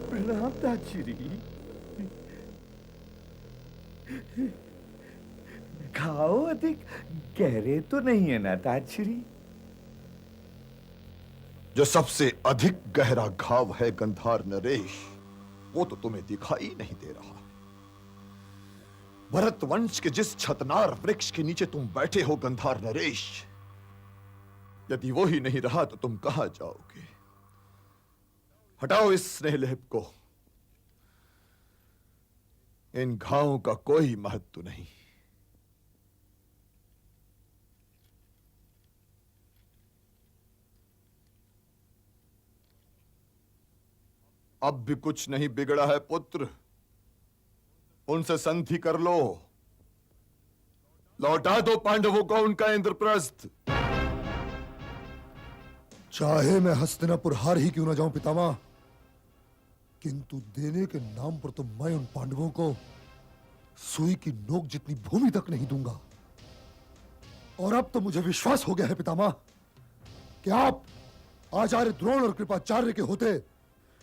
प्रणाम ताजश्री। घाव अधिक गहरे तो नहीं है ना ताजश्री? जो सबसे अधिक गहरा घाव है गंधार नरेश, वो तो तुम्हें दिखाई नहीं दे रहा। भरत वंश के जिस छतनार वृक्ष के नीचे तुम बैठे हो गंधार नरेश, यदि वो ही नहीं रहा तो तुम कहां जाओगे? हटाओ इस स्नेहलेप को। इन घावों का कोई महत्व नहीं। अब भी कुछ नहीं बिगड़ा है पुत्र, उनसे संधि कर लो। लौटा दो पांडवों को उनका इंद्रप्रस्थ। चाहे मैं हस्तिनापुर हार ही क्यों ना जाऊं पितामह, किंतु देने के नाम पर तो मैं उन पांडवों को सुई की नोक जितनी भूमि तक नहीं दूंगा। और अब तो मुझे विश्वास हो गया है पितामह कि आप आचार्य द्रोण और कृपाचार्य के होते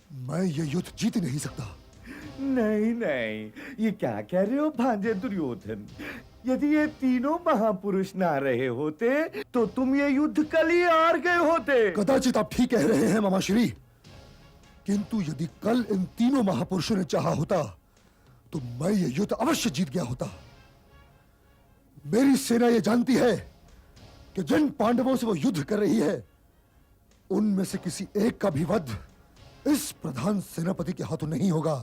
मैं ये युद्ध जीत नहीं सकता। नहीं नहीं, ये क्या कह रहे हो भांजे दुर्योधन? यदि ये तीनों महापुरुष ना रहे होते तो तुम ये युद्ध कल ही हार गए होते। कदाचित आप ठीक कह रहे हैं मामाश्री, किंतु यदि कल इन तीनों महापुरुषों ने चाहा होता तो मैं ये युद्ध अवश्य जीत गया होता। मेरी सेना ये जानती है कि जिन पांडवों से वो युद्ध कर रही है उनमें से किसी एक का भी वध इस प्रधान सेनापति के हाथों नहीं होगा।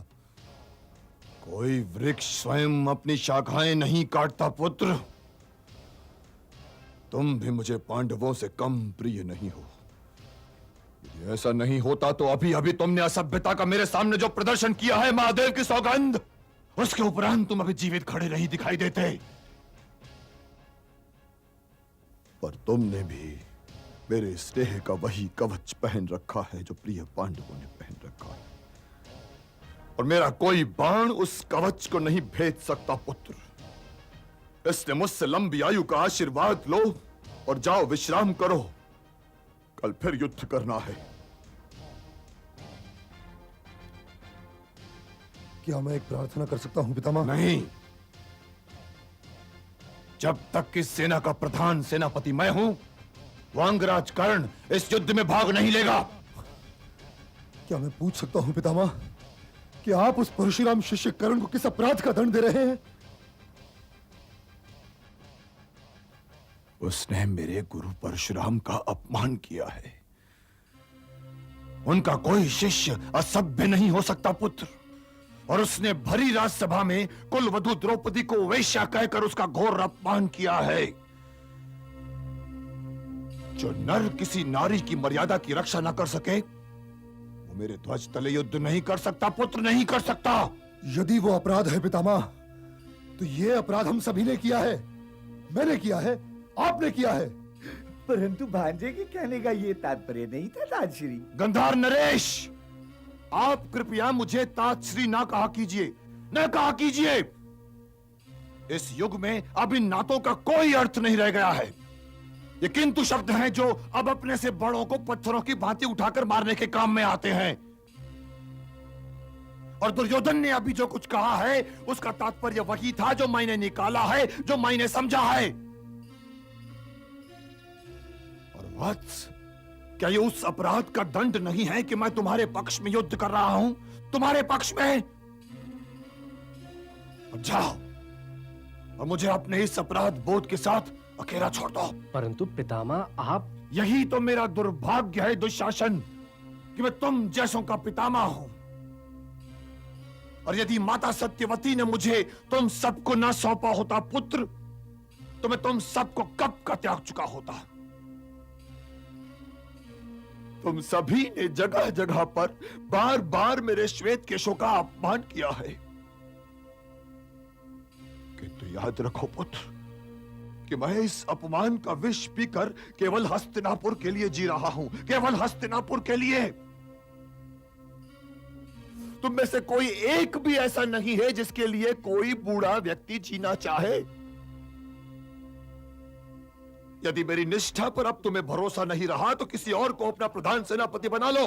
कोई वृक्ष स्वयं अपनी शाखाएं नहीं काटता पुत्र। तुम भी मुझे पांडवों से कम प्रिय नहीं हो। यदि ऐसा नहीं होता तो अभी अभी तुमने असभ्यता का मेरे सामने जो प्रदर्शन किया है, महादेव की सौगंध, उसके उपरांत तुम अभी जीवित खड़े नहीं दिखाई देते। पर तुमने भी मेरे स्नेह का वही कवच पहन रखा है जो प्रिय पांडवों ने पहन रखा है, और मेरा कोई बाण उस कवच को नहीं भेद सकता पुत्र। इसलिए मुझसे लंबी आयु का आशीर्वाद लो और जाओ विश्राम करो। कल फिर युद्ध करना है। क्या मैं एक प्रार्थना कर सकता हूं पितामह? नहीं, जब तक कि सेना का प्रधान सेनापति मैं हूं, वांगराज कर्ण इस युद्ध में भाग नहीं लेगा। क्या मैं पूछ सकता हूं पितामह कि आप उस परशुराम शिष्य कर्ण को किस अपराध का दंड दे रहे हैं? उसने मेरे गुरु परशुराम का अपमान किया है। उनका कोई शिष्य असभ्य नहीं हो सकता पुत्र, और उसने भरी राजसभा में कुलवधू द्रौपदी को वेश्या कहकर उसका घोर अपमान किया है। जो नर किसी नारी की मर्यादा की रक्षा न कर सके, वो मेरे ध्वज तले युद्ध नहीं कर सकता पुत्र, नहीं कर सकता। यदि वो अपराध है पितामह, तो ये अपराध हम सभी ने किया है। मैंने किया है, आपने किया है। परंतु भांजे के कहने का ये तात्पर्य नहीं था ताजश्री। गंधार नरेश, आप कृपया मुझे ताजश्री ना कहा कीजिए, न कहा कीजिए। इस युग में अब इन नातों का कोई अर्थ नहीं रह गया है। ये किंतु शब्द हैं जो अब अपने से बड़ों को पत्थरों की भांति उठाकर मारने के काम में आते हैं। और दुर्योधन ने अभी जो कुछ कहा है उसका तात्पर्य वही था जो मैंने निकाला है, जो मैंने समझा है। और वत्स, क्या ये उस अपराध का दंड नहीं है कि मैं तुम्हारे पक्ष में युद्ध कर रहा हूं, तुम्हारे पक्ष में? अब जाओ और मुझे अपने इस अपराध बोध के साथ अकेला छोड़ दो। परंतु पितामह, आप... यही तो मेरा दुर्भाग्य है दुशासन, कि मैं तुम जैसों का पितामह हूं। और यदि माता सत्यवती ने मुझे तुम सबको न सौंपा होता पुत्र, तो मैं तुम सबको कब का त्याग चुका होता। तुम सभी ने जगह जगह पर बार बार मेरे श्वेत केशों का अपमान किया है, किंतु याद रखो पुत्र कि मैं इस अपमान का विष पीकर केवल हस्तिनापुर के लिए जी रहा हूं, केवल हस्तिनापुर के लिए। तुम में से कोई एक भी ऐसा नहीं है जिसके लिए कोई बूढ़ा व्यक्ति जीना चाहे। यदि मेरी निष्ठा पर अब तुम्हें भरोसा नहीं रहा तो किसी और को अपना प्रधान सेनापति बना लो।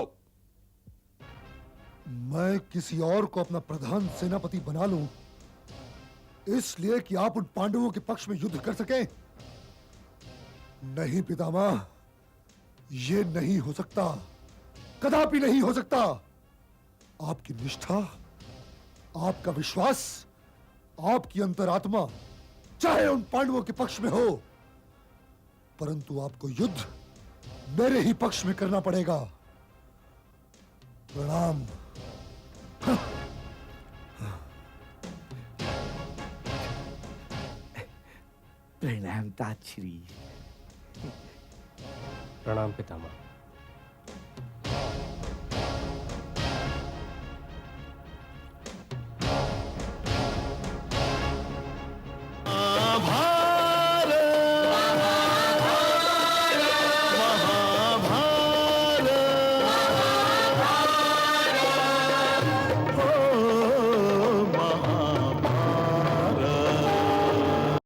मैं किसी और को अपना प्रधान सेनापति बना लूं इसलिए कि आप उन पांडवों के पक्ष में युद्ध कर सकें? नहीं पितामह, यह नहीं हो सकता, कदापि नहीं हो सकता। आपकी निष्ठा, आपका विश्वास, आपकी अंतरात्मा चाहे उन पांडवों के पक्ष में हो, परंतु आपको युद्ध मेरे ही पक्ष में करना पड़ेगा। प्रणाम। प्रणाम तातश्री। प्रणाम पितामह।